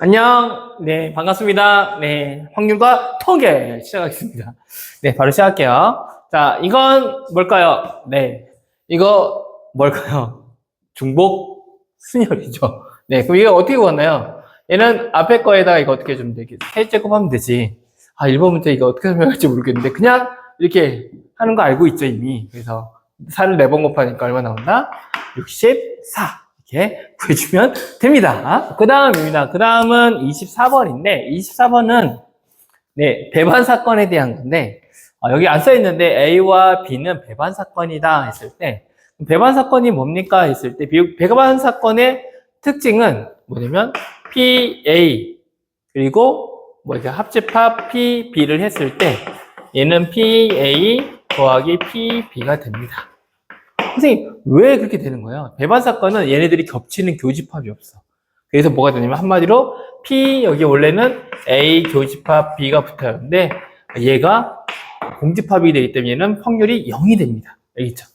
안녕. 네, 반갑습니다. 네, 확률과 통계 시작하겠습니다. 네, 바로 시작할게요. 자, 이건 뭘까요? 네, 이거 뭘까요? 중복 순열이죠. 네, 그럼 이거 어떻게 구하나요? 얘는 앞에 거에다가 이거 어떻게 해주면 되지? 세제곱하면 되지. 아, 1번 문제 이거 어떻게 설명할지 모르겠는데 그냥 이렇게 하는 거 알고 있죠, 이미. 그래서 4를 4번 곱하니까 얼마 나온다? 64. 이렇게 구해주면 됩니다. 그 다음입니다. 그 다음은 24번인데, 24번은, 네, 배반 사건에 대한 건데, 여기 안 써있는데, A와 B는 배반 사건이다 했을 때, 배반 사건이 뭡니까 했을 때, 배반 사건의 특징은 뭐냐면, PA, 그리고 뭐 이렇게 합집합 PB를 했을 때, 얘는 PA 더하기 PB가 됩니다. 선생님, 왜 그렇게 되는 거예요? 배반 사건은 얘네들이 겹치는 교집합이 없어. 그래서 뭐가 되냐면 한마디로 P 여기 원래는 A 교집합 B가 붙어야 하는데 얘가 공집합이 되기 때문에 얘는 확률이 0이 됩니다. 알겠죠?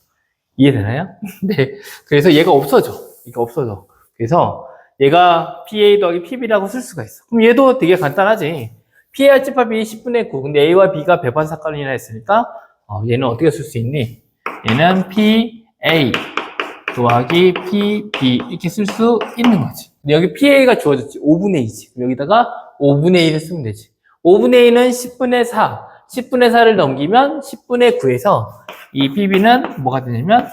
이해되나요? 네. 그래서 얘가 없어져. 이거 없어져. 그래서 얘가 PA 더하기 PB라고 쓸 수가 있어. 그럼 얘도 되게 간단하지. PA 합집합이 10분의 9. 근데 A와 B가 배반 사건이나 했으니까 얘는 어떻게 쓸 수 있니? 얘는 PA 더하기 PB 이렇게 쓸 수 있는 거지. 근데 여기 PA가 주어졌지. 5분의 2지. 그럼 여기다가 5분의 1을 쓰면 되지. 5분의 1은 10분의 4. 10분의 4를 넘기면 10분의 9에서 이 PB는 뭐가 되냐면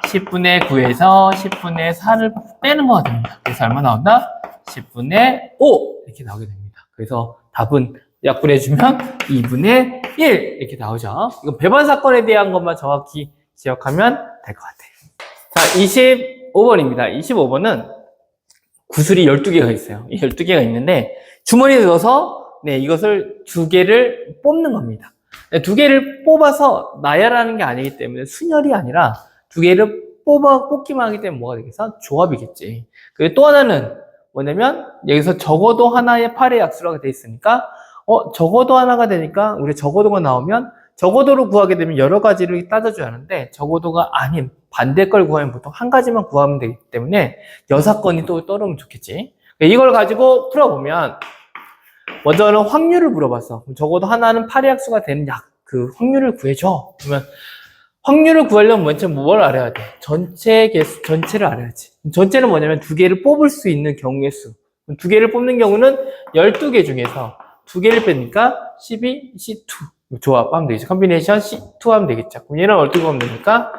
10분의 9에서 10분의 4를 빼는 거가 됩니다. 그래서 얼마 나온다? 10분의 5 이렇게 나오게 됩니다. 그래서 답은 약분해주면 2분의 1 이렇게 나오죠. 이건 배반 사건에 대한 것만 정확히 기억하면 될 것 같아요. 자, 25번입니다. 25번은 구슬이 12개가 있어요. 12개가 있는데 주머니에 넣어서 네, 이것을 2개를 뽑는 겁니다. 2개를 뽑아서 나열하는 게 아니기 때문에 순열이 아니라 2개를 뽑기만 하기 때문에 뭐가 되겠어? 조합이겠지. 그리고 또 하나는 뭐냐면 여기서 적어도 하나의 8의 약수라고 돼 있으니까 적어도 하나가 되니까 우리 적어도가 나오면 적어도로 구하게 되면 여러 가지를 따져줘야 하는데 적어도가 아닌 반대 걸 구하면 보통 한 가지만 구하면 되기 때문에 6건이 또 떠오르면 좋겠지. 이걸 가지고 풀어보면 먼저는 확률을 물어봤어. 적어도 하나는 8의 약수가 되는 그 확률을 구해줘. 그러면 확률을 구하려면 먼저 뭘 알아야 돼? 전체 개수, 전체를 알아야지. 전체는 뭐냐면 2개를 뽑을 수 있는 경우의 수. 2개를 뽑는 경우는 12개 중에서 2개를 빼니까 12, C2. 조합하면 되겠죠. 컴비네이션 C2 하면 되겠죠. 그럼 얘는 어떻게 하면 됩니까?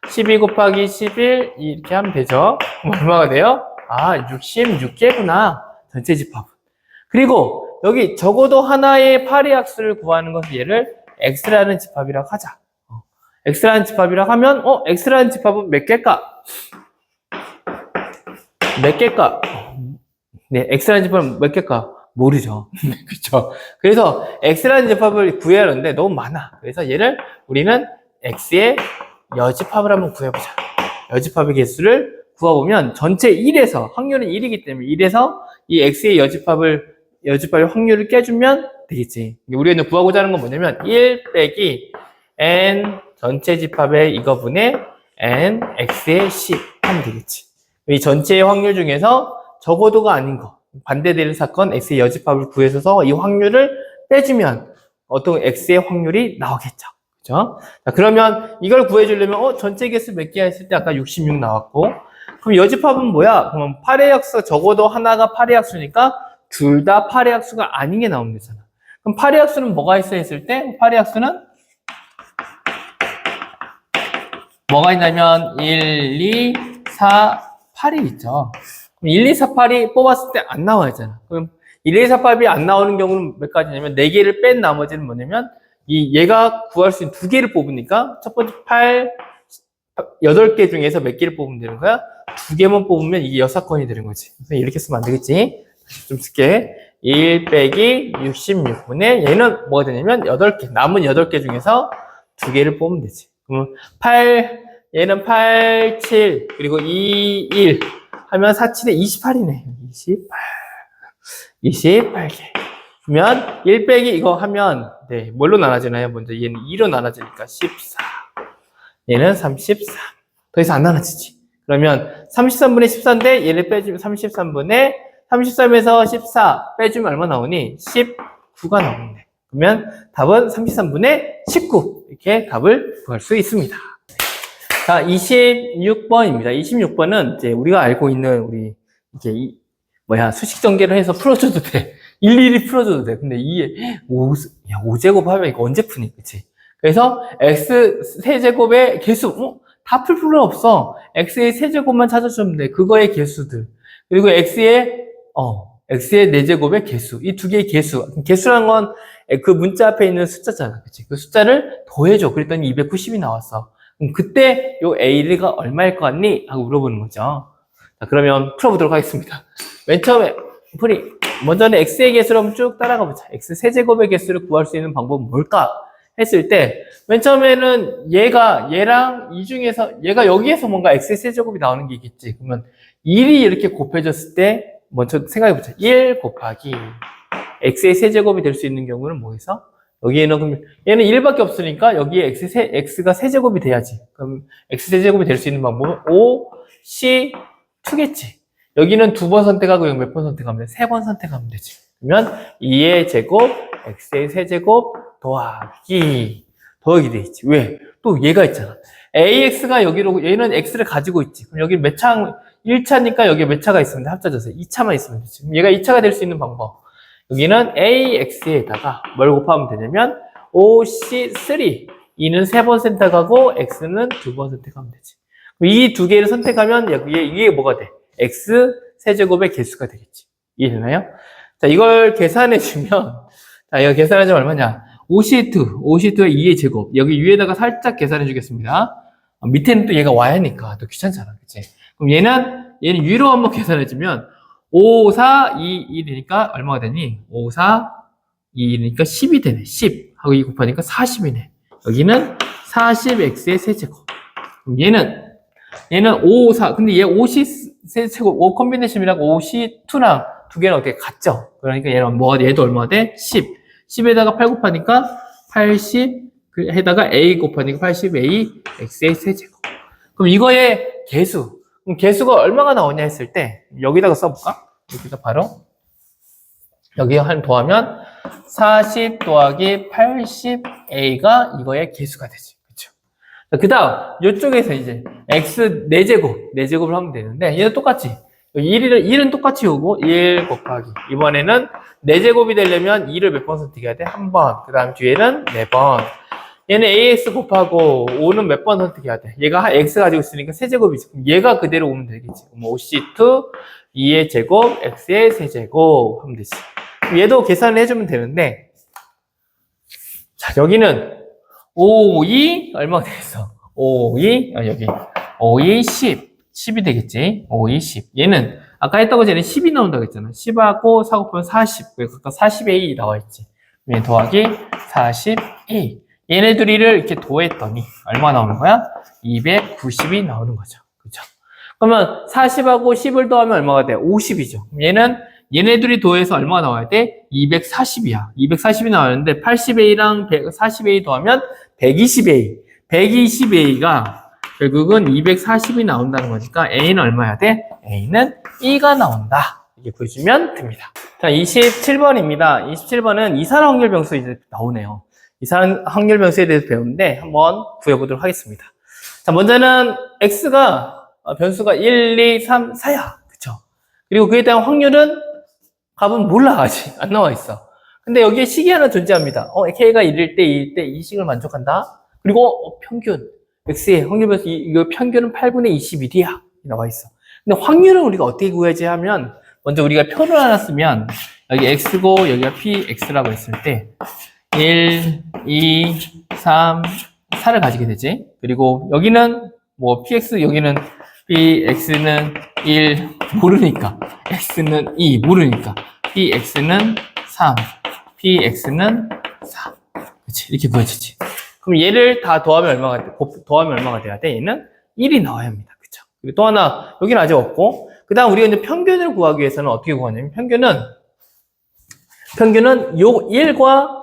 12 곱하기 11 이렇게 하면 되죠. 그럼 얼마가 돼요? 66개구나. 전체 집합은. 그리고 여기 적어도 하나의 8의 약수를 구하는 것을 얘를 X라는 집합이라고 하자. X라는 집합이라고 하면 X라는 집합은 몇 개일까? 몇 개일까? 네, X라는 집합은 몇 개일까? 모르죠. 그렇죠. 그래서 X라는 집합을 구해야 하는데 너무 많아. 그래서 얘를 우리는 X의 여집합을 한번 구해보자. 여집합의 개수를 구해보면 전체 1에서 확률은 1이기 때문에 1에서 이 X의 여집합의 확률을 깨주면 되겠지. 우리가 구하고자 하는 건 뭐냐면 1 빼기 N 전체 집합의 이거분의 N X의 10 하면 되겠지. 이 전체의 확률 중에서 적어도가 아닌 거 반대되는 사건 X의 여집합을 구해서 이 확률을 빼주면 어떤 X의 확률이 나오겠죠. 그죠? 자, 그러면 이걸 구해주려면 전체 개수 몇 개야 했을 때 아까 66 나왔고 그럼 여집합은 뭐야? 그러면 8의 약수 적어도 하나가 8의 약수니까 둘 다 8의 약수가 아닌 게 나오면 되잖아. 그럼 8의 약수는 뭐가 있어 했을 때 8의 약수는 뭐가 있냐면 1, 2, 4, 8이 있죠. 그럼 1, 2, 4, 8이 뽑았을 때 안 나와야잖아. 그럼 1, 2, 4, 8이 안 나오는 경우는 몇 가지냐면 4개를 뺀 나머지는 뭐냐면 얘가 구할 수 있는 2개를 뽑으니까 첫 번째 8, 8개 중에서 몇 개를 뽑으면 되는 거야? 2개만 뽑으면 이게 6건이 되는 거지. 그래서 이렇게 쓰면 안 되겠지? 좀 쓸게. 1 빼기 66분의 얘는 뭐가 되냐면 8개. 남은 8개 중에서 2개를 뽑으면 되지. 그러면 8, 얘는 8, 7, 그리고 2, 1 하면 4, 7에 28이네. 28개. 그러면 1 빼기 이거 하면 네, 뭘로 나눠지나요? 먼저 얘는 2로 나눠지니까 14. 얘는 33. 더 이상 안 나눠지지. 그러면 33분의 14인데 얘를 빼주면 33분의 33에서 14 빼주면 얼마 나오니? 19가 나오네. 그러면 답은 33분의 19. 이렇게 답을 구할 수 있습니다. 자, 26번입니다. 26번은 이제 우리가 알고 있는 우리 이제 수식 전개를 해서 풀어줘도 돼. 일일이 풀어줘도 돼. 근데 이게 5제곱 하면 이거 언제 푸니? 그치? 그래서 x 세제곱의 개수, 다 풀 필요 없어. x의 세제곱만 찾아주면 돼. 그거의 개수들. 그리고 x의 4제곱의 개수. 이 두 개의 개수. 개수란 건 그 문자 앞에 있는 숫자잖아. 그치? 그 숫자를 더해줘. 그랬더니 290이 나왔어. 그럼 그때 요 a가 얼마일 것 같니? 하고 물어보는 거죠. 자, 그러면 풀어보도록 하겠습니다. 맨 처음에, 먼저는 x의 개수를 한번 쭉 따라가 보자. x 세제곱의 개수를 구할 수 있는 방법은 뭘까? 했을 때, 맨 처음에는 얘랑 이 중에서, 얘가 여기에서 뭔가 x의 세제곱이 나오는 게 있겠지. 그러면 1이 이렇게 곱해졌을 때, 먼저 생각해보자. 1 곱하기 x의 세제곱이 될 수 있는 경우는 뭐겠어? 여기에는, 그럼 얘는 1밖에 없으니까 여기에 x가 세제곱이 돼야지. 그럼 x 세제곱이 될 수 있는 방법은 5, c, 2겠지. 여기는 2번 선택하고 여기 몇 번 선택하면 돼? 3번 선택하면 되지. 그러면 2의 제곱, x의 세제곱, 더하기 돼 있지. 왜? 또 얘가 있잖아. ax가 여기로, 얘는 x를 가지고 있지. 그럼 여기 몇 차, 1차니까 여기 몇 차가 있으면 돼? 합쳐져서 2차만 있으면 되지. 그럼 얘가 2차가 될 수 있는 방법. 여기는 ax에다가 뭘 곱하면 되냐면 5c3. 2는 3번 선택하고 x는 2번 선택하면 되지. 이 두 개를 선택하면 여기에 이게 뭐가 돼? x 세제곱의 개수가 되겠지. 이해되나요? 자, 이걸 계산해주면, 자, 이거 계산해주면 얼마냐? 5c2, 5c2의 2의 제곱. 여기 위에다가 살짝 계산해주겠습니다. 밑에는 또 얘가 와야 하니까 또 귀찮잖아. 그치? 그럼 얘는 위로 한번 계산해주면, 5, 4, 2, 1이니까 얼마가 되니? 5, 4, 2, 1이니까 10이 되네. 10. 하고 2 곱하니까 40이네. 여기는 40x의 세제곱. 그럼 얘는 5, 4. 근데 얘 5c 세제곱, 5 콤비네이션이라고 5c2랑 두 개는 어떻게 같죠? 그러니까 얘도 얼마 돼? 10. 10에다가 8 곱하니까 80, 해다가 a 곱하니까 80a, x의 세제곱. 그럼 이거의 개수. 그럼 개수가 얼마가 나오냐 했을 때, 여기다가 써볼까? 여기다 바로. 여기 더하면 40 더하기 80a가 이거의 개수가 되지. 그쵸? 그 다음, 이쪽에서 이제 x 4제곱을 하면 되는데, 얘는 똑같지. 1은 똑같이 오고, 1 곱하기. 이번에는 4제곱이 되려면 2를 몇 번 선택해야 돼? 한 번. 그 다음 뒤에는 4번. 얘는 ax 곱하고 5는 몇 번 선택해야 돼? 얘가 x 가지고 있으니까 세제곱이지. 그럼 얘가 그대로 오면 되겠지. 그럼 5c2, 2의 제곱, x의 세제곱 하면 되지. 얘도 계산을 해주면 되는데, 자, 여기는 5, 2, 얼마가 되겠어? 5, 2, 여기. 5, 2, 10. 10이 되겠지? 5, 2, 10. 얘는, 아까 했던 거 전에 10이 나온다고 했잖아. 10하고 4 곱하면 40. 그래서 아까 40a 나와있지. 얘 더하기 40a. 얘네 둘이를 이렇게 더했더니, 얼마 나오는 거야? 290이 나오는 거죠. 그죠? 그러면 40하고 10을 더하면 얼마가 돼? 50이죠. 얘네 둘이 더해서 얼마가 나와야 돼? 240이야. 240이 나왔는데 80a랑 40a 더하면 120a. 120a가 결국은 240이 나온다는 거니까 a는 얼마야 돼? a는 2가 나온다. 이렇게 보여주면 됩니다. 자, 27번입니다. 27번은 이산 확률 변수 이제 나오네요. 이산 확률 변수에 대해서 배우는데 한번 구해보도록 하겠습니다. 자, 먼저는 x가 변수가 1, 2, 3, 4야. 그쵸? 그리고 그에 대한 확률은 값은 몰라, 아직. 안 나와 있어. 근데 여기에 식이 하나 존재합니다. k가 1일 때, 2일 때 이 식을 만족한다. 그리고 평균. x의 확률 변수, 이거 평균은 8분의 21이야. 나와 있어. 근데 확률은 우리가 어떻게 구해야지 하면, 먼저 우리가 표를 하나 쓰면, 여기 x고, 여기가 px라고 했을 때, 1, 2, 3, 4를 가지게 되지. 그리고 여기는 px, 여기는 px는 1 모르니까, x는 2 모르니까, px는 3, px는 4. 그치? 이렇게 구해지지. 그럼 얘를 다 더하면 얼마가 돼야 돼? 얘는 1이 나와야 합니다. 그쵸? 그리고 또 하나, 여기는 아직 없고, 그 다음 우리가 이제 평균을 구하기 위해서는 어떻게 구하냐면, 평균은 요 1과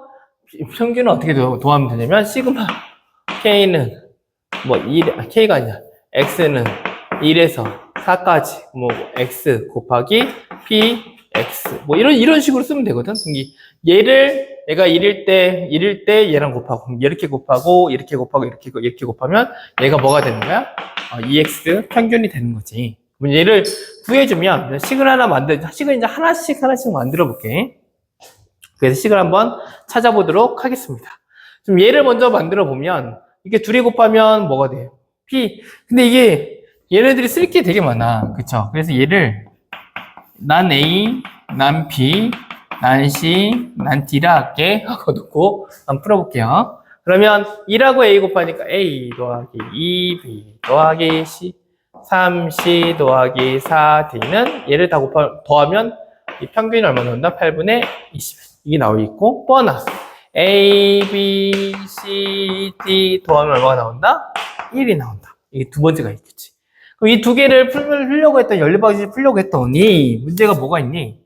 평균은 어떻게 더하면 되냐면, 시그마 k는 k가 아니라 x는 1에서 4까지 x 곱하기 p x 뭐 이런 식으로 쓰면 되거든. 얘를 얘가 1일 때 얘랑 곱하고 이렇게 곱하고 이렇게 곱하면 얘가 뭐가 되는 거야? 2x 평균이 되는 거지. 그럼 얘를 구해주면 식을 이제 하나씩 만들어 볼게. 그래서 식을 한번 찾아보도록 하겠습니다. 좀 얘를 먼저 만들어 보면 이게 둘이 곱하면 뭐가 돼요? p. 근데 이게 얘네들이 쓸 게 되게 많아. 그쵸? 그래서 얘를 난 A, 난 B, 난 C, 난 D라 할게 하고 놓고 한번 풀어볼게요. 그러면 2라고 A 곱하니까 A 더하기 2B 더하기 C 3C 더하기 4D는 얘를 다 더하면 이 평균이 얼마 나온다? 8분의 20 이게 나와 있고 또 하나 A, B, C, D 더하면 얼마가 나온다? 1이 나온다. 이게 두 번째가 있겠지. 그럼 이 두 개를 풀려고 했던 연립방식 풀려고 했더니 문제가 뭐가 있니?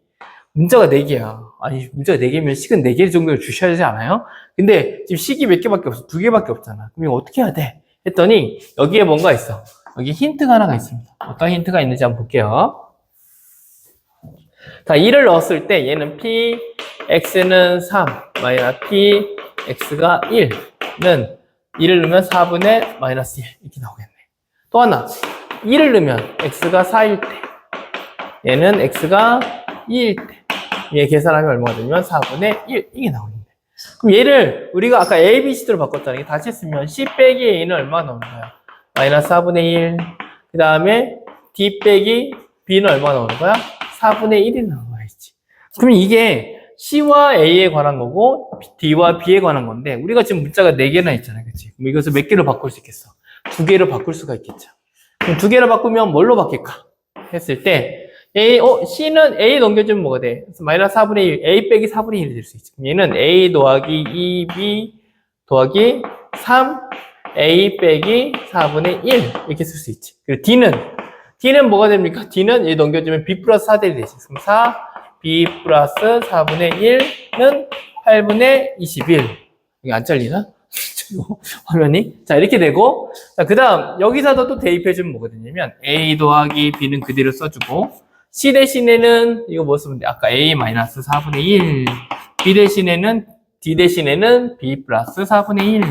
문제가 4개야. 아니 문제가 4개면 식은 4개 정도를 주셔야 되지 않아요? 근데 지금 식이 몇 개밖에 없어. 2개밖에 없잖아. 그럼 이거 어떻게 해야 돼? 했더니 여기에 뭔가 있어. 여기 힌트가 하나가 있습니다. 어떤 힌트가 있는지 한번 볼게요. 자, 2를 넣었을 때 얘는 p, x는 3, 마이너스 p, x가 1는 2를 넣으면 4분의 마이너스 1 이렇게 나오겠네. 또 하나 2를 넣으면 x가 4일 때 얘는 x가 2일 때 얘 계산하면 얼마가 되냐면 4분의 1 이게 나오는데 그럼 얘를 우리가 아까 a, b, c로 바꿨잖아. 이게 다시 했으면 c 빼기 a는 얼마 나오는 거야? 마이너스 4분의 1 그 다음에 d 빼기 b는 얼마 나오는 거야? 4분의 1이 나온 거야지. 그럼 이게 C와 A에 관한 거고 D와 B에 관한 건데 우리가 지금 문자가 4개나 있잖아요. 그치? 그럼 이것을 몇 개로 바꿀 수 있겠어? 2개로 바꿀 수가 있겠죠. 그럼 2개로 바꾸면 뭘로 바뀔까? 했을 때 C는 A 넘겨주면 뭐가 돼? 그래서 마이너스 4분의 1, A 빼기 4분의 1이 될 수 있지. 그럼 얘는 A 더하기 2B 더하기 3 A 빼기 4분의 1 이렇게 쓸 수 있지. 그리고 D는 뭐가 됩니까? D는 얘 넘겨주면 B 플러스 4대1이 되지. 그럼 4, B 플러스 4분의 1는 8분의 21. 이게 안 잘리나? 화면이? 자, 이렇게 되고. 자, 그 다음, 여기서도 또 대입해주면 뭐거든요? A 더하기 B는 그대로 써주고, C 대신에는, 이거 뭐 쓰면 돼? 아까 A 마이너스 4분의 1. B 대신에는, D 대신에는 B 플러스 4분의 1.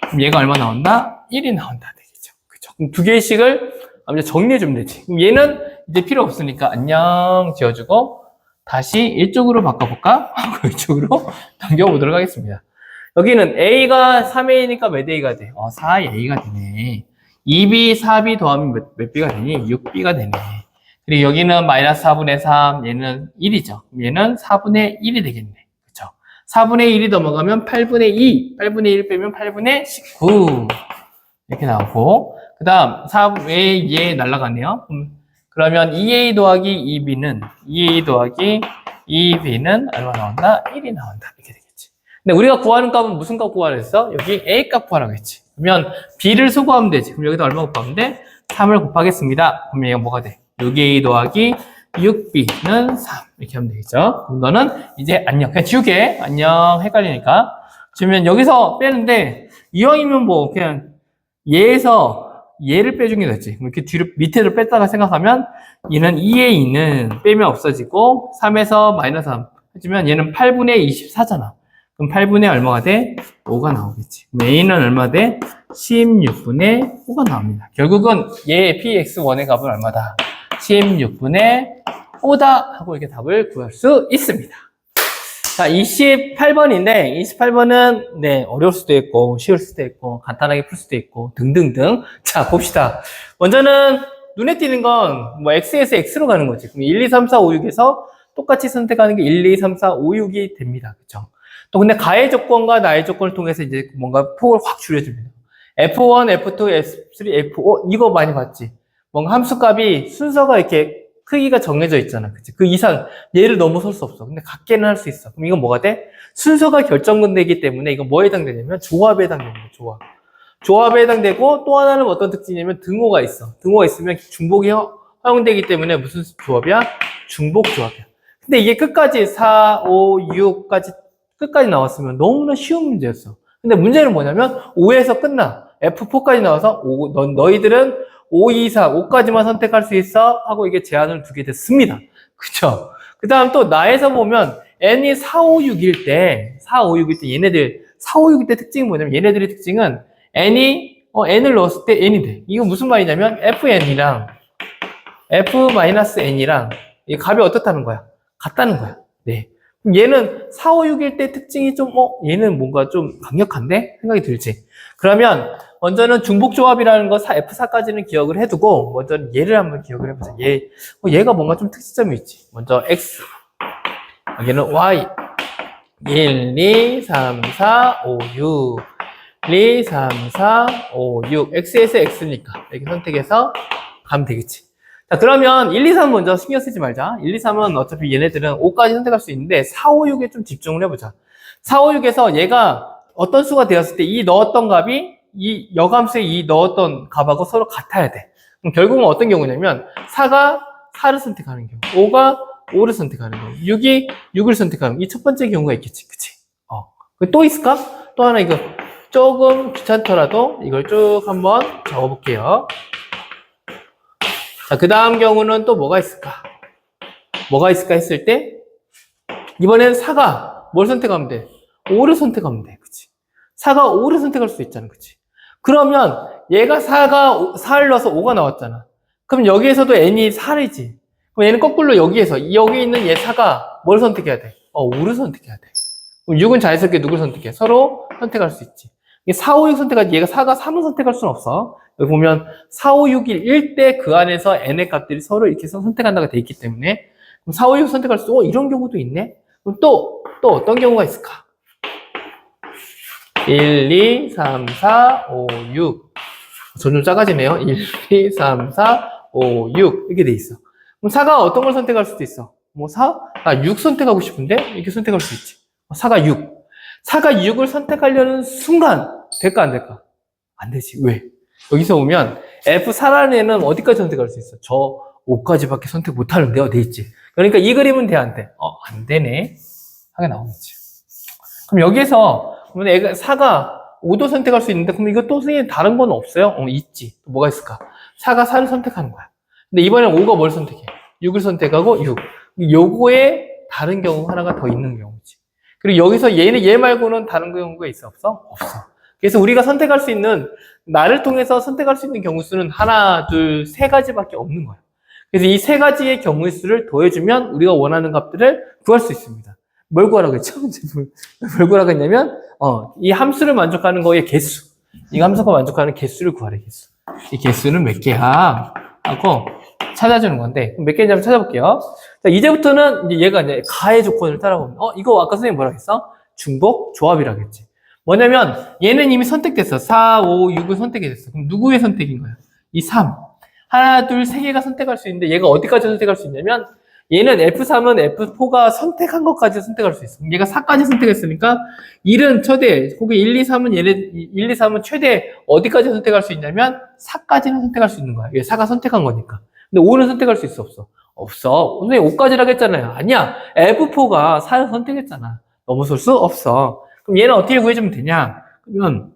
그럼 얘가 얼마 나온다? 1이 나온다. 되겠죠. 그죠? 그럼 두 개의 식을 이제 정리해주면 되지. 그럼 얘는 이제 필요 없으니까 안녕 지어주고 다시 이쪽으로 바꿔볼까? 하고 이쪽으로 넘겨보도록 하겠습니다. 여기는 A가 3A니까 몇 A가 돼? 4A가 되네. 2B, 4B 더하면 몇 B가 되니? 6B가 되네. 그리고 여기는 마이너스 4분의 3, 얘는 1이죠. 얘는 4분의 1이 되겠네. 그쵸? 4분의 1이 넘어가면 8분의 2, 8분의 1 빼면 8분의 19. 이렇게 나오고, 그 다음, 4에 얘 날라가네요. 그러면 2a 더하기 2b는, 2a 더하기 2b는 얼마 나온다? 1이 나온다. 이렇게 되겠지. 근데 우리가 구하는 값은 무슨 값 구하라 했어? 여기 a 값 구하라고 했지. 그러면 b를 수거하면 되지. 그럼 여기다 얼마 곱하면 돼? 3을 곱하겠습니다. 그러면 얘가 뭐가 돼? 6a 더하기 6b는 3. 이렇게 하면 되겠죠. 그럼 너는 이제 안녕. 그냥 지우개. 안녕. 헷갈리니까. 그러면 여기서 빼는데, 이왕이면 뭐, 그냥 얘에서 얘를 빼준 게 낫지. 이렇게 뒤로, 밑에를 뺐다가 생각하면 얘는 2a는 빼면 없어지고 3에서 마이너스 3 해주면 얘는 8분의 24잖아. 그럼 8분의 얼마가 돼? 5가 나오겠지. 그럼 a는 얼마 돼? 16분의 5가 나옵니다. 결국은 얘 px1의 값은 얼마다? 16분의 5다 하고 이렇게 답을 구할 수 있습니다. 자, 28번인데, 28번은, 네, 어려울 수도 있고, 쉬울 수도 있고, 간단하게 풀 수도 있고, 등등등. 자, 봅시다. 먼저는 눈에 띄는 건, x에서 x로 가는 거지. 그럼 1, 2, 3, 4, 5, 6에서 똑같이 선택하는 게 1, 2, 3, 4, 5, 6이 됩니다. 그쵸? 또 근데 가의 조건과 나의 조건을 통해서 이제 뭔가 폭을 확 줄여줍니다. F1, F2, F3, F5, 이거 많이 봤지? 뭔가 함수값이 순서가 이렇게 크기가 정해져 있잖아. 그치? 그 이상 얘를 넘어설 수 없어. 근데 같게는 할 수 있어. 그럼 이건 뭐가 돼? 순서가 결정되기 때문에 이건 뭐에 해당되냐면 조합에 해당됩니다. 조합. 조합에 해당되고 또 하나는 어떤 특징이냐면 등호가 있어. 등호가 있으면 중복이 허용되기 때문에 무슨 조합이야? 중복 조합이야. 근데 이게 끝까지 4, 5, 6까지 끝까지 나왔으면 너무나 쉬운 문제였어. 근데 문제는 뭐냐면 5에서 끝나. F4까지 나와서 너희들은 5, 2, 4, 5까지만 선택할 수 있어? 하고 이게 제한을 두게 됐습니다. 그쵸? 그 다음 또 나에서 보면 n이 4, 5, 6일 때, 4, 5, 6일 때 얘네들, 4, 5, 6일 때 특징이 뭐냐면 얘네들의 특징은 n을 넣었을 때 n이 돼. 이건 무슨 말이냐면 fn이랑 f-n이랑 이 값이 어떻다는 거야? 같다는 거야. 네. 그럼 얘는 4, 5, 6일 때 특징이 좀, 얘는 뭔가 좀 강력한데? 생각이 들지. 그러면 먼저는 중복조합이라는 거 F4까지는 기억을 해두고 먼저는 얘를 한번 기억을 해보자. 얘가 뭔가 좀 특징점이 있지. 먼저 X, 여기는 Y, 1, 2, 3, 4, 5, 6, 1, 2, 3, 4, 5, 6, X에서 X니까 이렇게 선택해서 가면 되겠지. 자, 그러면 1, 2, 3 먼저 신경 쓰지 말자. 1, 2, 3은 어차피 얘네들은 5까지 선택할 수 있는데 4, 5, 6에 좀 집중을 해보자. 4, 5, 6에서 얘가 어떤 수가 되었을 때 이 넣었던 값이 이 여함수에 이 넣었던 값하고 서로 같아야 돼. 그럼 결국은 어떤 경우냐면 4가 4를 선택하는 경우, 5가 5를 선택하는 경우, 6이 6을 선택하는 경우, 이 첫 번째 경우가 있겠지. 그치? 또 있을까? 또 하나 이거 조금 귀찮더라도 이걸 쭉 한번 적어볼게요. 자, 그 다음 경우는 또 뭐가 있을까? 뭐가 있을까 했을 때 이번엔 4가 뭘 선택하면 돼? 5를 선택하면 돼. 그치? 4가 5를 선택할 수 있잖아. 그치? 그러면 얘가 4를 넣어서 5가 나왔잖아. 그럼 여기에서도 n이 4이지. 그럼 얘는 거꾸로 여기 있는 얘 4가 뭘 선택해야 돼? 5를 선택해야 돼. 그럼 6은 자연스럽게 누굴 선택해? 서로 선택할 수 있지. 4, 5, 6 선택하지 얘가 4가 3을 선택할 수는 없어. 여기 보면 4, 5, 6, 1 때 그 안에서 n의 값들이 서로 이렇게 선택한다고 돼 있기 때문에 그럼 4, 5, 6 선택할 수, 이런 경우도 있네? 그럼 또 어떤 경우가 있을까? 1, 2, 3, 4, 5, 6. 점점 작아지네요. 1, 2, 3, 4, 5, 6. 이렇게 돼 있어. 그럼 4가 어떤 걸 선택할 수도 있어? 6 선택하고 싶은데? 이렇게 선택할 수 있지. 4가 6. 4가 6을 선택하려는 순간, 될까, 안 될까? 안 되지. 왜? 여기서 보면, F4라는 애는 어디까지 선택할 수 있어? 저 5까지밖에 선택 못 하는데요? 돼 있지. 그러니까 이 그림은 돼, 안 돼? 안 되네. 하게 나오겠지. 그럼 여기에서, 그러면 애가 4가 5도 선택할 수 있는데, 그럼 이거 또 선생님 다른 건 없어요? 있지. 또 뭐가 있을까? 4가 4를 선택하는 거야. 근데 이번엔 5가 뭘 선택해? 6을 선택하고 6. 요거에 다른 경우 하나가 더 있는 경우지. 그리고 여기서 얘 말고는 다른 경우가 있어? 없어? 없어. 그래서 우리가 선택할 수 있는, 나를 통해서 선택할 수 있는 경우 수는 하나, 둘, 세 가지밖에 없는 거야. 그래서 이 세 가지의 경우의 수를 더해주면 우리가 원하는 값들을 구할 수 있습니다. 뭘 구하라고 했죠? 뭘 구하라고 했냐면, 이 함수를 만족하는 거의 개수. 이 함수가 만족하는 개수를 구하래, 개수. 이 개수는 몇 개야? 하고 찾아주는 건데, 몇 개인지 한번 찾아볼게요. 자, 이제부터는 얘가 이제 가해 조건을 따라보면, 이거 아까 선생님 뭐라고 했어? 중복 조합이라고 했지. 뭐냐면, 얘는 이미 선택됐어. 4, 5, 6을 선택했어. 그럼 누구의 선택인 거야? 이 3. 하나, 둘, 세 개가 선택할 수 있는데, 얘가 어디까지 선택할 수 있냐면, 얘는 F3은 F4가 선택한 것까지 선택할 수 있어. 얘가 4까지 선택했으니까 1은 최대, 혹은 1, 2, 3은 1, 2, 3은 최대 어디까지 선택할 수 있냐면 4까지는 선택할 수 있는 거야. 얘 4가 선택한 거니까. 근데 5는 선택할 수 있어, 없어? 없어. 선생님 5까지라고 했잖아요. 아니야. F4가 4를 선택했잖아. 넘어설 수 없어. 그럼 얘는 어떻게 구해주면 되냐? 그러면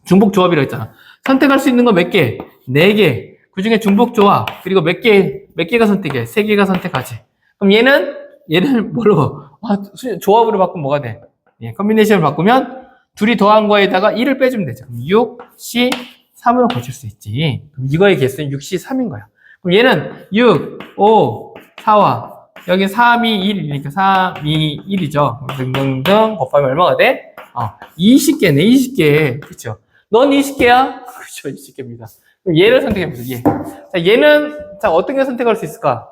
중복조합이라고 했잖아. 선택할 수 있는 거 몇 개? 4개. 그 중에 중복조합. 그리고 몇 개가 선택해? 3개가 선택하지. 그럼 얘는 뭘로? 조합으로 바꾸면 뭐가 돼? 컨비네이션을 바꾸면 둘이 더한 거에다가 1을 빼주면 되죠. 그럼 6, C, 3으로 고칠 수 있지. 그럼 이거의 개수는 6C, 3인 거야. 그럼 얘는 6, 5, 4와 여기 3, 2, 1이니까 3, 2, 1이죠. 등등등 곱하면 얼마가 돼? 20개네, 20개. 그쵸? 넌 20개야? 그렇죠, 20개입니다. 그럼 얘를 선택해보세요, 얘. 자, 얘는, 어떤 게 선택할 수 있을까?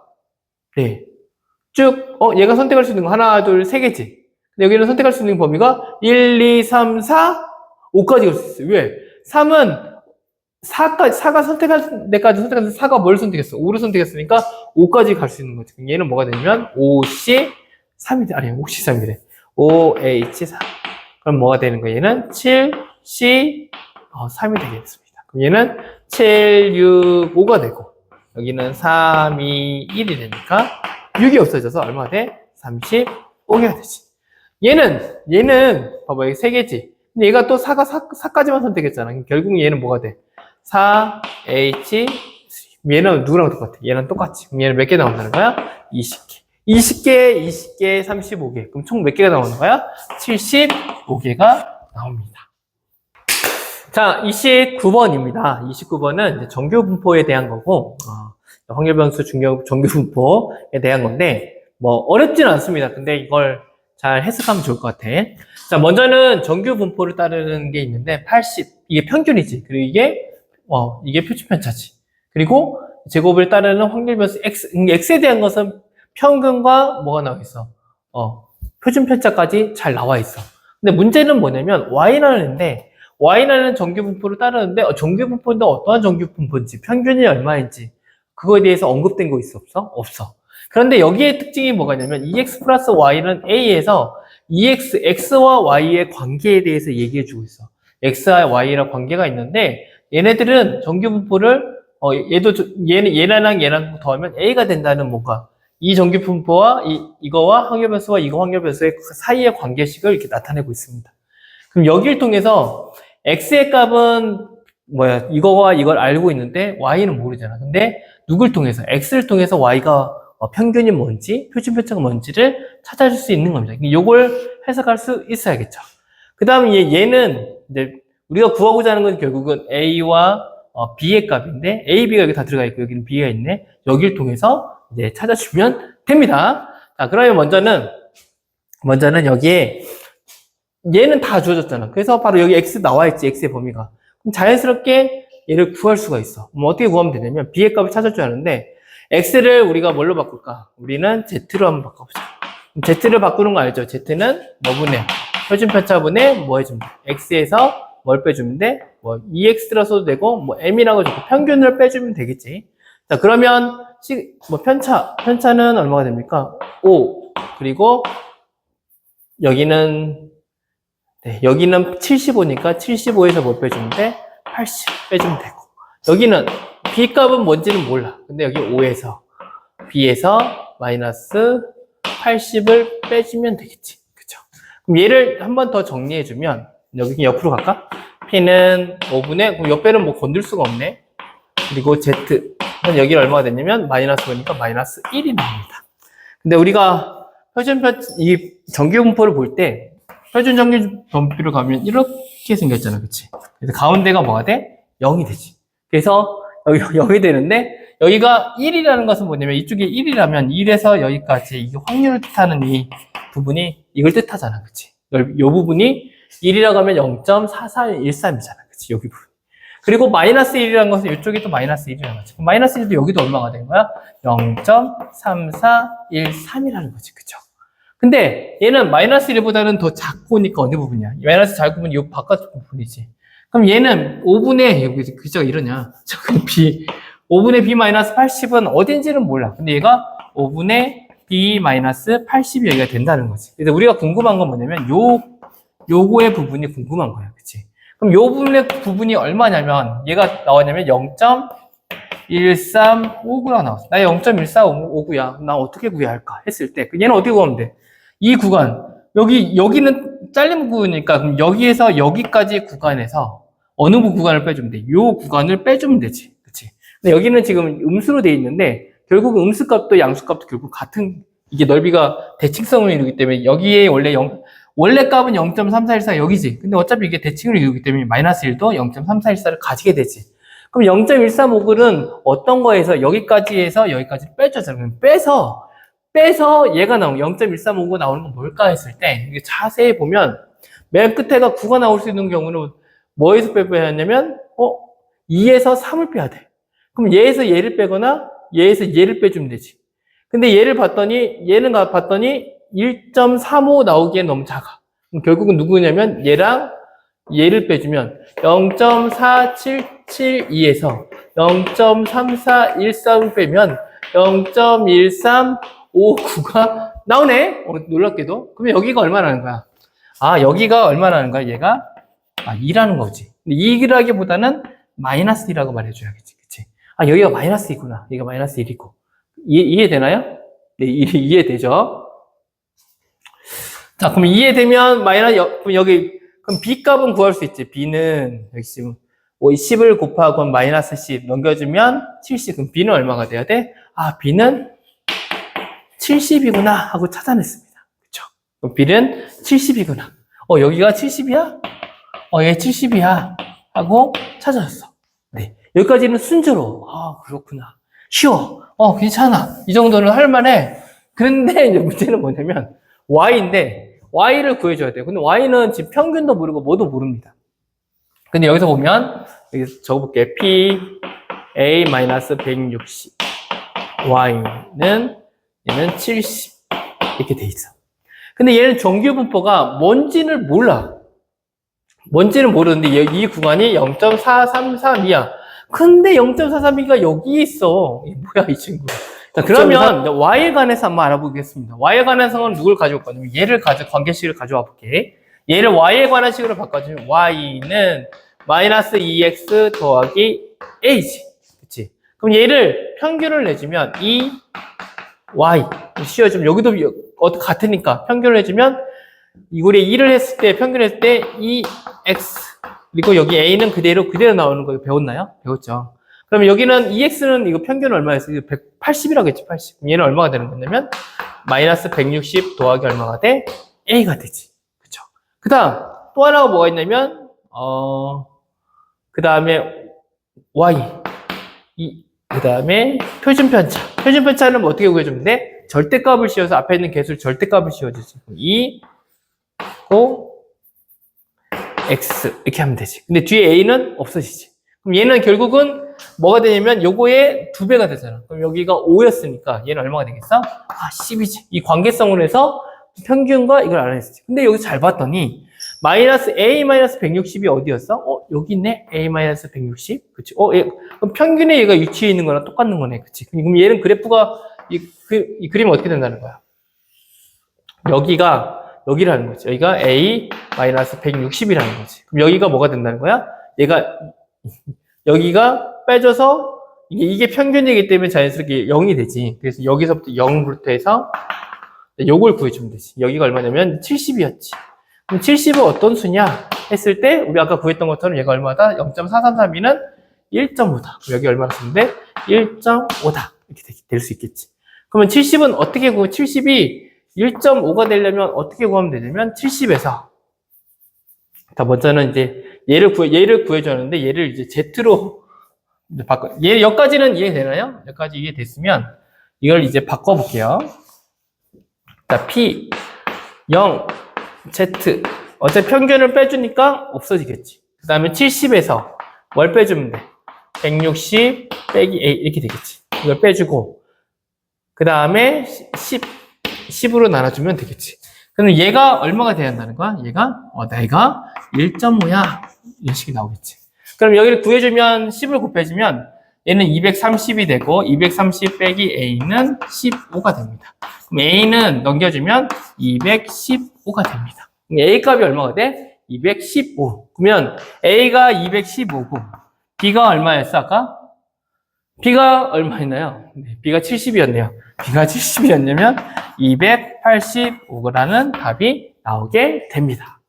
네. 쭉, 얘가 선택할 수 있는 거 하나, 둘, 세 개지. 근데 여기는 선택할 수 있는 범위가 1, 2, 3, 4, 5까지 갈 수 있어요. 왜? 3은 4가 선택할 데까지 선택해서 4가 뭘 선택했어? 5를 선택했으니까 5까지 갈 수 있는 거지. 그럼 얘는 뭐가 되냐면 5C 3이 아니 5C 3이래. 5H 3. 그럼 뭐가 되는 거야? 얘는 7C 3이 되겠습니다. 그럼 얘는 7, 6, 5가 되고 여기는 3, 2, 1이 되니까 6이 없어져서 얼마가 돼? 35개가 되지. 얘는 봐봐 여기 3개지. 근데 얘가 또 4까지만 선택했잖아. 결국 얘는 뭐가 돼? 4H3. 얘는 누구랑 똑같아? 얘는 똑같지. 그럼 얘는 몇 개 나온다는 거야? 20개. 20개, 20개, 35개. 그럼 총 몇 개가 나오는 거야? 75개가 나옵니다. 자, 29번입니다. 29번은 정규 분포에 대한 거고, 확률 변수 정규 분포에 대한 건데, 뭐, 어렵진 않습니다. 근데 이걸 잘 해석하면 좋을 것 같아. 자, 먼저는 정규 분포를 따르는 게 있는데, 80, 이게 평균이지. 그리고 이게 표준 편차지. 그리고 제곱을 따르는 확률 변수 x, x에 대한 것은 평균과 뭐가 나와 있어? 표준 편차까지 잘 나와 있어. 근데 문제는 뭐냐면, y라는데, y라는 정규 분포를 따르는데, 정규 분포인데 어떠한 정규 분포인지, 평균이 얼마인지, 그거에 대해서 언급된 거 있어, 없어? 없어. 그런데 여기에 특징이 뭐가 있냐면, ex 플러스 y는 a에서 x와 y의 관계에 대해서 얘기해주고 있어. x와 y랑 관계가 있는데, 얘네들은 정규 분포를, 얘랑 더하면 a가 된다는 뭔가, 이 정규 분포와 이거와 확률 변수와 이거 확률 변수의 사이의 관계식을 이렇게 나타내고 있습니다. 그럼 여기를 통해서 x의 값은 뭐야? 이거와 이걸 알고 있는데 y는 모르잖아. 근데 누굴 통해서? x를 통해서 y가 평균이 뭔지, 표준 편차가 뭔지를 찾아줄 수 있는 겁니다. 이걸 해석할 수 있어야겠죠. 그 다음에 얘는 이제 우리가 구하고자 하는 건 결국은 a와 b의 값인데 a, b가 여기 다 들어가 있고 여기는 b가 있네. 여기를 통해서 이제 찾아주면 됩니다. 자, 그러면 먼저는 여기에 얘는 다 주어졌잖아. 그래서 바로 여기 x 나와 있지, x의 범위가. 그럼 자연스럽게 얘를 구할 수가 있어. 그럼 어떻게 구하면 되냐면 b의 값을 찾아줘야 하는데 x를 우리가 뭘로 바꿀까? 우리는 z로 한번 바꿔보자. z를 바꾸는 거 알죠? z는 뭐분의 표준 편차분의 뭐 해주면 돼? x에서 뭘 빼주면 돼? 뭐 2x라 써도 되고 뭐 m이라고 적고 평균을 빼주면 되겠지. 자, 그러면 뭐 편차는 얼마가 됩니까? 5. 그리고 여기는 75니까 75에서 뭘 빼주면 돼? 80 빼주면 되고. 여기는 b 값은 뭔지는 몰라. 근데 여기 5에서 b에서 마이너스 80을 빼주면 되겠지. 그쵸? 그럼 얘를 한 번 더 정리해주면 여기 옆으로 갈까? p는 5분의, 그럼 옆배는 뭐 건들 수가 없네. 그리고 z. 여기 얼마가 됐냐면 마이너스 5니까 마이너스 1이 나옵니다. 근데 우리가 이 정규 분포를 볼 때 표준 정규 분포를 가면 이렇게 생겼잖아. 그치? 그래서 가운데가 뭐가 돼? 0이 되지. 그래서 여기 0이 되는데 여기가 1이라는 것은 뭐냐면 이쪽이 1이라면 1에서 여기까지 이 확률을 뜻하는 이 부분이 이걸 뜻하잖아. 그치? 이 부분이 1이라고 하면 0.4413이잖아. 그치? 여기 부분. 그리고 마이너스 1이라는 것은 이쪽이 또 마이너스 1이라는 거지. 마이너스 1도 여기도 얼마가 되는 거야? 0.3413이라는 거지. 그쵸? 근데 얘는 마이너스 1보다는 더 작고니까 어느 부분이야? 마이너스 작으면 이 바깥 부분이지. 그럼 얘는 5분의, 여기 글자가 이러냐? 저기 B. 5분의 B 마이너스 80은 어딘지는 몰라. 근데 얘가 5분의 B 마이너스 80이 여기가 된다는 거지. 그래서 우리가 궁금한 건 뭐냐면 요거의 부분이 궁금한 거야. 그치? 그럼 요 부분이 얼마냐면 얘가 나왔냐면 0.1359가 나왔어. 나 0.1459야. 나 어떻게 구해야 할까? 했을 때 얘는 어떻게 구하면 돼? 이 구간 여기는 잘린 부분이니까 그럼 여기에서 여기까지 구간에서 어느 구간을 빼주면 돼? 요 구간을 빼주면 되지. 그치? 근데 여기는 지금 음수로 돼 있는데 결국 음수값도 양수값도 결국 같은 이게 넓이가 대칭성을 이루기 때문에 여기에 원래 값은 0.3414 여기지. 근데 어차피 이게 대칭을 이루기 때문에 마이너스 1도 0.3414를 가지게 되지. 그럼 0.135은 어떤 거에서 여기까지 해서 여기까지 빼줘서 빼서 얘가 나오는 0.1359 나오는 건 뭘까 했을 때 이게 자세히 보면 맨 끝에가 9가 나올 수 있는 경우는 뭐에서 빼야 하냐면 2에서 3을 빼야 돼. 그럼 얘에서 얘를 빼거나 얘에서 얘를 빼주면 되지. 근데 얘는 봤더니 1.35 나오기엔 너무 작아. 그럼 결국은 누구냐면 얘랑 얘를 빼주면 0.4772에서 0.3414를 빼면 0.1359가 나오네? 놀랍게도. 그러면 여기가 얼마나 하는 거야? 여기가 얼마나 하는 거야? 얘가 2라는 거지. 근데 2라기보다는 마이너스 2라고 말해줘야겠지. 그치? 여기가 마이너스 2구나. 여기가 마이너스 1이고. 이해되나요? 네, 이해되죠? 자, 그럼 이해되면 그럼 B 값은 구할 수 있지. B는 여기 지금 10을 곱하고 마이너스 10 넘겨주면 70. 그럼 B는 얼마가 돼야 돼? B는 70이구나 하고 찾아냈습니다. 그쵸? 그럼 B는 70이구나. 여기가 70이야? 얘 70이야. 하고 찾아냈어. 네. 여기까지는 순조로워. 그렇구나. 쉬워. 괜찮아. 이 정도는 할만해. 근데 이제 문제는 뭐냐면, Y인데, Y를 구해줘야 돼요. 근데 Y는 지금 평균도 모르고 뭐도 모릅니다. 근데 여기서 보면, 여기 적어볼게요. P, A-160. Y는, 얘는 70. 이렇게 돼 있어. 근데 얘는 정규분포가 뭔지를 몰라. 뭔지는 모르는데, 이 구간이 0.433이야. 근데 0.432가 여기 있어. 뭐야, 이 친구. 자, 그러면 Y에 관해서 한번 알아보겠습니다. Y에 관해서는 누굴 가져올 거냐면 얘를 관계식을 가져와 볼게. 얘를 Y에 관한 식으로 바꿔주면 Y는 마이너스 2X 더하기 A지. 그치? 그럼 얘를 평균을 내주면 Y 씌워주면 여기도 같으니까 평균을 내주면 우리 2를 했을 때 평균했을 때 2X 그리고 여기 A는 그대로 나오는 거 배웠나요? 배웠죠. 그러면 여기는 EX는 이거 평균은 얼마였어요? 180이라고 했지, 80. 그럼 얘는 얼마가 되는 거냐면, 마이너스 160 더하기 얼마가 돼? A가 되지. 그쵸? 그 다음, 또 하나가 뭐가 있냐면, 그 다음에 Y. 그 다음에 표준편차. 표준편차는 뭐 어떻게 구해주면 돼? 절대값을 씌워서 앞에 있는 개수를 절대값을 씌워주지. 2, X. 이렇게 하면 되지. 근데 뒤에 A는 없어지지. 그럼 얘는 결국은 뭐가 되냐면 요거의 2배가 되잖아. 그럼 여기가 5였으니까 얘는 얼마가 되겠어? 10이지. 이 관계성으로 해서 평균과 이걸 알아냈지. 근데 여기 잘 봤더니 마이너스 A-160이 어디였어? 여기 있네. A-160. 그치? 그럼 평균에 얘가 위치해 있는 거랑 똑같은 거네. 그치? 그럼 얘는 그래프가 이 그림은 어떻게 된다는 거야? 여기라는 거지. 여기가 A-160이라는 거지. 그럼 여기가 뭐가 된다는 거야? 여기가 빼줘서 이게 평균이기 때문에 자연스럽게 0이 되지. 그래서 여기서부터 0부터 해서 요걸 구해주면 되지. 여기가 얼마냐면 70이었지. 그럼 70은 어떤 수냐 했을 때 우리 아까 구했던 것처럼 얘가 얼마다? 0.4332는 1.5다. 여기 얼마나 쓰는데? 1.5다. 이렇게 될 수 있겠지. 그러면 70은 어떻게 70이 1.5가 되려면 어떻게 구하면 되냐면 70에서 먼저는 이제 얘를 구해줬는데 얘를 이제 Z로 바꿔. 여기까지는 이해되나요? 여기까지 이해됐으면 이걸 이제 바꿔볼게요. 자, P 0 Z 어차피 평균을 빼주니까 없어지겠지. 그 다음에 70에서 뭘 빼주면 돼? 160 빼기 A 이렇게 되겠지. 이걸 빼주고 그 다음에 10으로 나눠주면 되겠지. 그럼 얘가 얼마가 돼야 한다는 거야? 얘가 내가 1.5야 이런 식이 나오겠지. 그럼 여기를 구해주면 10을 곱해주면 얘는 230이 되고 230 빼기 A는 15가 됩니다. 그럼 A는 넘겨주면 215가 됩니다. 그럼 A 값이 얼마가 돼? 215. 그러면 A가 215고 B가 얼마였어 아까? B가 얼마였나요? B가 70이었네요. B가 70이었냐면 285라는 답이 나오게 됩니다.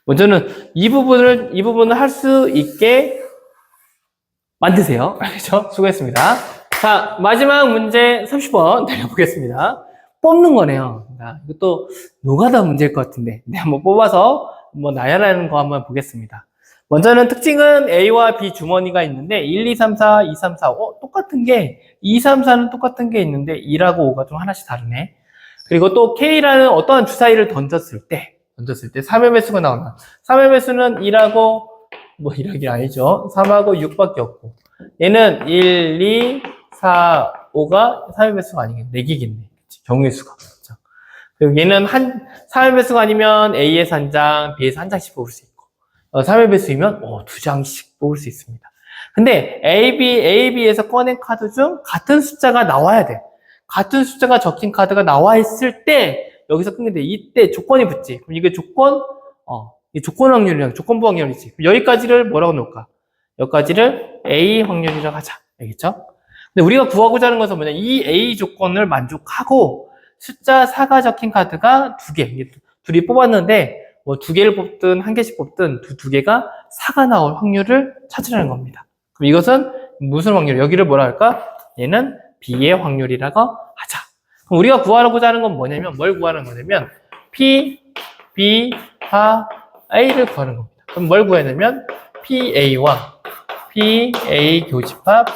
먼저는 이 부분을 할 수 있게 만드세요. 알겠죠? 수고했습니다. 자, 마지막 문제 30번 내려보겠습니다. 뽑는 거네요. 이것도 노가다 문제일 것 같은데. 한번 뽑아서 나열하는 거 한번 보겠습니다. 먼저는 특징은 A와 B 주머니가 있는데 1, 2, 3, 4, 2, 3, 4, 똑같은 게 2, 3, 4는 똑같은 게 있는데 2라고 5가 좀 하나씩 다르네. 그리고 또 K라는 어떠한 주사위를 던졌을 때 3의 매수가 나온다. 3의 매수는 2라고 1하기 아니죠. 3하고 6밖에 없고 얘는 1, 2, 4, 5가 3의 매수가 아니겠네. 4개겠네. 경우의 수가. 그렇죠? 그리고 얘는 3의 매수가 아니면 A에서 한 장, B에서 한 장씩 뽑을 수 있고 3의 배수이면 2장씩 뽑을 수 있습니다. 근데 A, B에서 꺼낸 카드 중 같은 숫자가 나와야 돼. 같은 숫자가 적힌 카드가 나와 있을 때 여기서 끊게 돼. 이때 조건이 붙지. 그럼 이게 이 조건 확률이랑 조건부 확률이지. 여기까지를 뭐라고 놓을까? 여기까지를 A 확률이라고 하자. 알겠죠? 근데 우리가 구하고자 하는 것은 뭐냐? 이 A 조건을 만족하고 숫자 4가 적힌 카드가 2개. 둘이 뽑았는데 2개를 뽑든 1개씩 뽑든 두 개가 4가 나올 확률을 찾으라는 겁니다. 그럼 이것은 무슨 확률? 여기를 뭐라 할까? 얘는 B의 확률이라고 하자. 그럼 우리가 구하고자 하는 건 뭐냐면, 뭘 구하는 거냐면, P, B, A를 구하는 겁니다. 그럼 뭘 구해야 되면, PA와 PA 교집합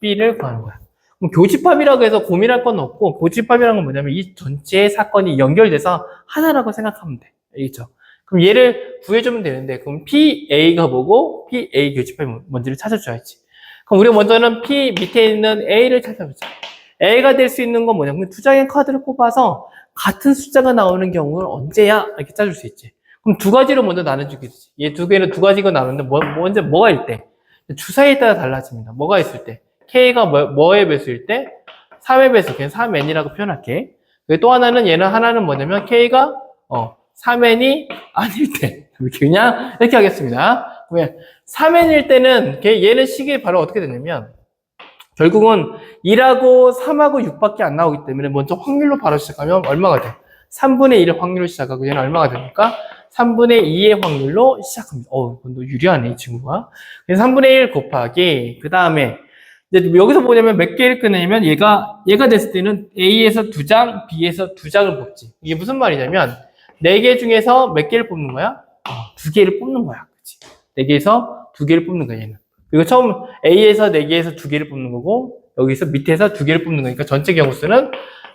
B를 구하는 거야. 그럼 교집합이라고 해서 고민할 건 없고, 교집합이라는 건 뭐냐면, 이 전체의 사건이 연결돼서 하나라고 생각하면 돼. 알겠죠? 그럼 얘를 구해주면 되는데, 그럼 PA가 뭐고, PA 교집합이 뭔지를 찾아줘야지. 그럼 우리가 먼저는 P 밑에 있는 A를 찾아보자. A가 될 수 있는 건 뭐냐면, 두 장의 카드를 꼽아서 같은 숫자가 나오는 경우는 언제야? 이렇게 찾을 수 있지. 그럼 두 가지로 먼저 나눠주게 되지. 얘 두 개는 두 가지가 나누는데, 먼저 뭐가 일 때? 주사에 따라 달라집니다. 뭐가 있을 때? K가 뭐의 배수일 때? 3의 배수, 그냥 3n이라고 표현할게. 또 하나는, 얘는 하나는 뭐냐면, K가, 3n이 아닐 때. 그냥, 이렇게 하겠습니다. 왜? 3n일 때는, 얘는 식이 바로 어떻게 되냐면, 결국은 1하고 3하고 6밖에 안 나오기 때문에 먼저 확률로 바로 시작하면 얼마가 돼? 3분의 1의 확률로 시작하고 얘는 얼마가 됩니까? 3분의 2의 확률로 시작합니다. 이건 너 유리하네, 이 친구가. 그래서 3분의 1 곱하기, 그 다음에, 이제 여기서 뭐냐면 몇 개를 꺼내냐면 얘가 됐을 때는 A에서 2장, B에서 2장을 뽑지. 이게 무슨 말이냐면, 4개 중에서 몇 개를 뽑는 거야? 2개를 뽑는 거야. 그치? 4개에서 2개를 뽑는 거야, 얘는. 그리고 처음 A에서 4개에서 2개를 뽑는 거고, 여기서 밑에서 2개를 뽑는 거니까 전체 경우수는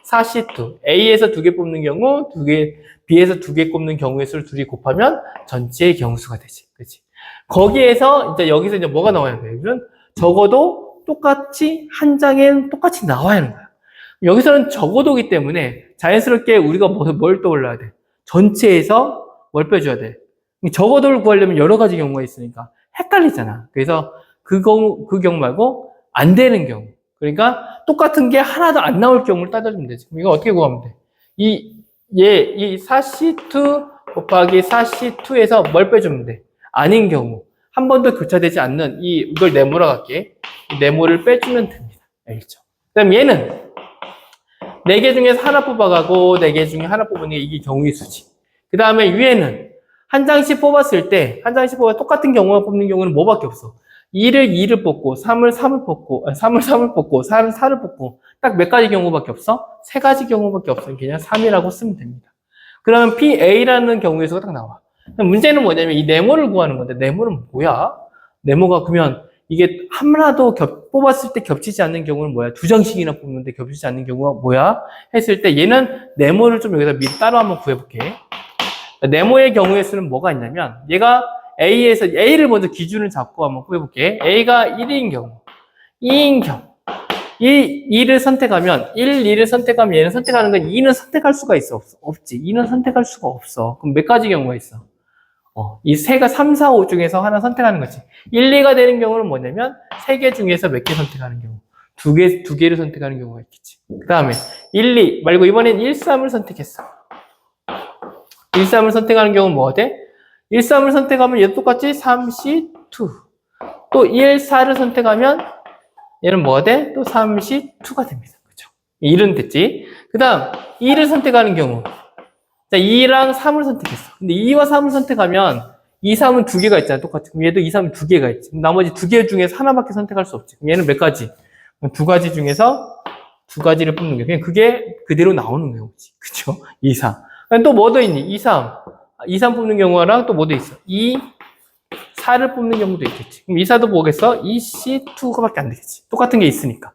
4C2. A에서 2개 뽑는 경우, 2개, B에서 2개 뽑는 경우의 수를 둘이 곱하면 전체의 경우수가 되지. 그치? 거기에서, 이제 여기서 이제 뭐가 나와야 돼? 그러면 적어도 똑같이, 한 장엔 똑같이 나와야 하는 거야. 여기서는 적어도기 때문에 자연스럽게 우리가 뭘 떠올라야 돼? 전체에서 뭘 빼줘야 돼? 적어도를 구하려면 여러 가지 경우가 있으니까 헷갈리잖아. 그래서 그 경우 말고 안 되는 경우. 그러니까 똑같은 게 하나도 안 나올 경우를 따져주면 되지. 그럼 이거 어떻게 구하면 돼? 이 4C2 곱하기 4C2에서 뭘 빼주면 돼? 아닌 경우. 한 번도 교차되지 않는 이걸 네모라 갈게. 이 네모를 빼주면 됩니다. 알겠죠? 그 다음 얘는 4개 중에서 하나 뽑아가고 4개 중에 하나 뽑는 게 이게 경우의 수지. 그 다음에 위에는 한 장씩 뽑았을 때, 한 장씩 뽑아 똑같은 경우만 뽑는 경우는 뭐밖에 없어? 2를 2를 뽑고, 3을 3을 뽑고, 3을 3을 뽑고, 4를 4를 뽑고, 딱 몇 가지 경우밖에 없어? 3가지 경우밖에 없어. 그냥 3이라고 쓰면 됩니다. 그러면 PA라는 경우의 수가 딱 나와. 문제는 뭐냐면 이 네모를 구하는 건데, 네모는 뭐야? 네모가 그러면 이게 하나도 뽑았을 때 겹치지 않는 경우는 뭐야? 2장씩이나 뽑는데 겹치지 않는 경우가 뭐야? 했을 때 얘는 네모를 좀 여기다 미리 따로 한번 구해볼게. 네모의 경우의 수는 뭐가 있냐면 얘가 A에서 A를 먼저 기준을 잡고 한번 구해볼게. A가 1인 경우, 2인 경우 2를 선택하면 2를 선택하면 얘는 선택하는 건 2는 선택할 수가 있어? 없지. 2는 선택할 수가 없어. 그럼 몇 가지 경우가 있어? 이 세가 3, 4, 5 중에서 하나 선택하는 거지. 1, 2가 되는 경우는 뭐냐면 3개 중에서 몇 개 선택하는 경우. 2개를 선택하는 경우가 있겠지. 그 다음에 1, 2 말고 이번엔 1, 3을 선택했어. 1, 3을 선택하는 경우는 뭐가 돼? 1, 3을 선택하면 얘도 똑같이 3C2. 또 1, 4를 선택하면 얘는 뭐가 돼? 또 3C2가 됩니다. 그죠? 1은 됐지. 그 다음 2를 선택하는 경우. 자, 2랑 3을 선택했어. 근데 2와 3을 선택하면 2, 3은 2개가 있잖아. 똑같이. 그럼 얘도 2, 3은 2개가 있지. 그럼 나머지 2개 중에서 하나밖에 선택할 수 없지. 그럼 얘는 몇 가지? 2가지 중에서 2가지를 뽑는 게 그냥 그게 그대로 나오는 거지. 그쵸? 2, 3. 또 뭐 더 있니? 2, 3. 2, 3 뽑는 경우랑 또 뭐 더 있어? 2, 4를 뽑는 경우도 있겠지. 그럼 2, 4도 뭐겠어? 2C2가밖에 안 되겠지. 똑같은 게 있으니까.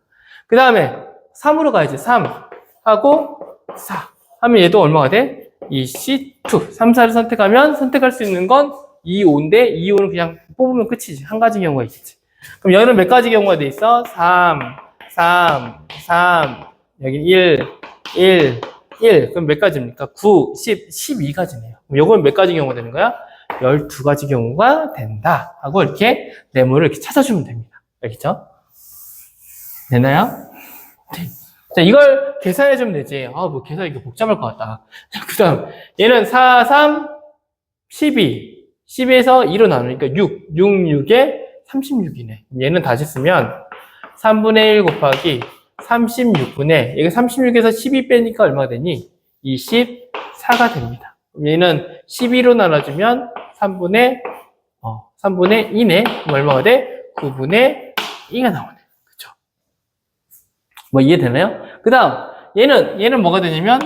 그 다음에 3으로 가야지. 3 하고 4 하면 얘도 얼마가 돼? 2C2. 3, 4를 선택하면 선택할 수 있는 건 2, 5인데 2, 5는 그냥 뽑으면 끝이지. 한 가지 경우가 있겠지. 그럼 여기는 몇 가지 경우가 돼 있어? 3, 3, 3, 여기 1, 1, 1. 그럼 몇 가지입니까? 9, 10, 12가지네요. 그럼 요건 몇 가지 경우가 되는 거야? 12가지 경우가 된다. 하고 이렇게 네모를 이렇게 찾아주면 됩니다. 알겠죠? 되나요? 네. 자, 이걸 계산해주면 되지. 뭐 계산이 이렇게 복잡할 것 같다. 자, 그 다음, 얘는 4, 3, 12. 10에서 2로 나누니까 6. 6, 6에 36이네. 얘는 다시 쓰면 3분의 1 곱하기 36분의, 얘가 36에서 12 빼니까 얼마가 되니? 24가 됩니다. 얘는 12로 나눠주면 3분의 2네. 그럼 얼마가 돼? 9분의 2가 나오네. 그쵸? 뭐 이해되나요? 그 다음, 얘는 뭐가 되냐면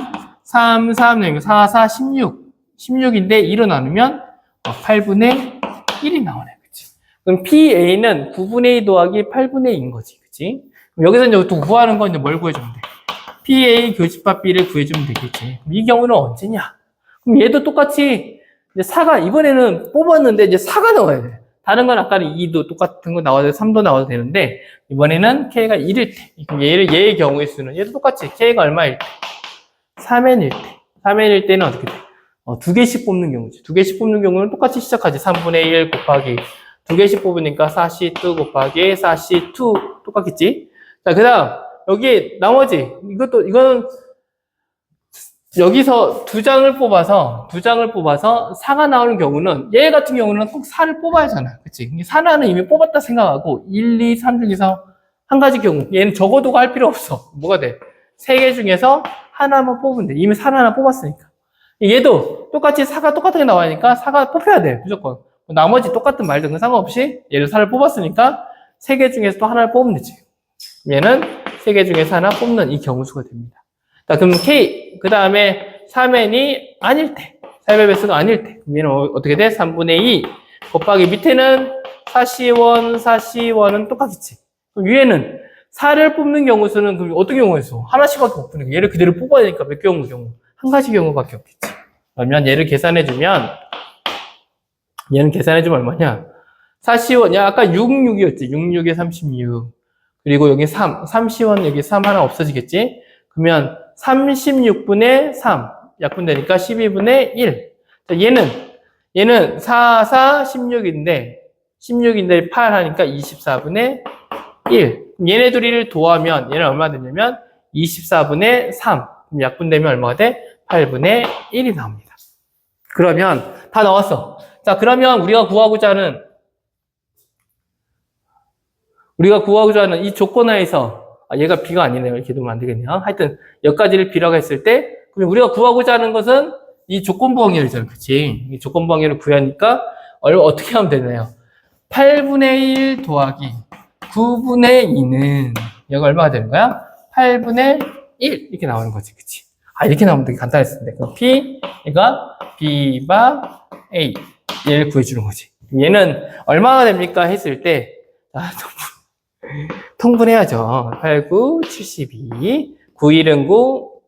3, 3, 4, 4, 16. 16인데 2로 나누면 8분의 1이 나오네. 그치? 그럼 PA는 9분의 2 더하기 8분의 2인 거지. 그치? 그럼 여기서 이제 또 구하는 건 이제 뭘 구해주면 돼? PA 교집합 B를 구해주면 되겠지. 그럼 이 경우는 언제냐? 그럼 얘도 똑같이 이제 4가 이번에는 뽑았는데 이제 4가 나와야 돼. 다른 건 아까는 2도 똑같은 거 나와도 3도 나와도 되는데 이번에는 K가 1일 때. 그럼 얘의 경우의 수는 얘도 똑같이 K가 얼마일 때? 3n일 때. 3n일 때는 어떻게 돼? 2개씩 뽑는 경우지. 2개씩 뽑는 경우는 똑같이 시작하지. 3분의 1 곱하기 2개씩 뽑으니까 4C2 곱하기 4C2 똑같겠지? 자, 그 다음 여기 나머지 이거는 여기서 2장을 뽑아서 4가 나오는 경우는 얘 같은 경우는 꼭 4를 뽑아야 하잖아. 그치? 4는 이미 뽑았다 생각하고 1, 2, 3 중에서 한 가지 경우 얘는 적어두고 할 필요 없어. 뭐가 돼? 3개 중에서 하나만 뽑으면 돼. 이미 4를 하나 뽑았으니까. 얘도 똑같이 4가 똑같하게 나와야니까 4가 뽑혀야 돼. 무조건. 나머지 똑같은 말들은 상관없이 얘를 4를 뽑았으니까 3개 중에서 또 하나를 뽑으면 되지. 얘는 3개 중에서 하나 뽑는 이 경우수가 됩니다. 자, 그럼 K, 그 다음에 3n이 아닐 때, 3의 배수가 아닐 때, 그럼 얘는 어떻게 돼? 3분의 2 곱하기 밑에는 4C1, 4C1은 똑같겠지. 그럼 위에는 4를 뽑는 경우수는 그럼 어떤 경우에서 하나씩밖에 못 뽑는 거야. 얘를 그대로 뽑아야 되니까 몇 경우? 한 가지 경우밖에 없겠지. 그러면 얘를 계산해주면 얼마냐? 4C1, 야, 아까 66이었지. 66에 36. 그리고 여기 3, 3C1 여기 3 하나 없어지겠지? 그러면 36분의 3, 약분되니까 12분의 1. 자, 얘는 4, 4, 16인데 8 하니까 24분의 1. 얘네 둘이를 더하면 얘는 얼마 되냐면 24분의 3. 그럼 약분되면 얼마가 돼? 8분의 1이 나옵니다. 그러면 다 나왔어. 자, 그러면 우리가 구하고자 하는 이 조건하에서 얘가 B가 아니네요. 이렇게 두면 안 되겠네요. 하여튼 여기까지를 B라고 했을 때 그럼 우리가 구하고자 하는 것은 이 조건부 확률이잖아요. 그치? 이 조건부 확률을 구하니까 어떻게 하면 되나요? 8분의 1 더하기 9분의 2는 여기가 얼마가 되는 거야? 8분의 1 이렇게 나오는 거지. 그치? 이렇게 나오면 되게 간단했을 텐데. 그럼 P, 얘가 B바 A 얘를 구해주는 거지. 얘는 얼마가 됩니까? 했을 때 통분해야죠. 8, 9, 72, 9, 1은 9,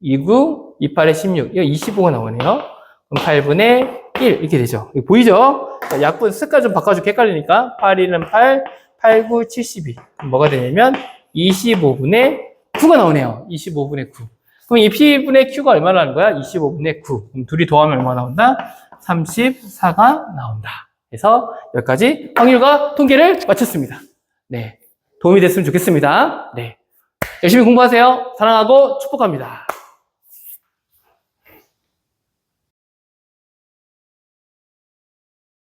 2, 9, 2, 8에 16. 이거 25가 나오네요. 그럼 8분의 1 이렇게 되죠. 이거 보이죠? 자, 약분 습관 좀 바꿔줄게. 헷갈리니까 8, 1은 8, 8, 9, 72. 그럼 뭐가 되냐면 25분의 9가 나오네요. 25분의 9. 그럼 이 P분의 Q가 얼마나 나는 거야? 25분의 9. 그럼 둘이 더하면 얼마 나온다? 34가 나온다. 그래서 여기까지 확률과 통계를 마쳤습니다. 네. 도움이 됐으면 좋겠습니다. 네. 열심히 공부하세요. 사랑하고 축복합니다.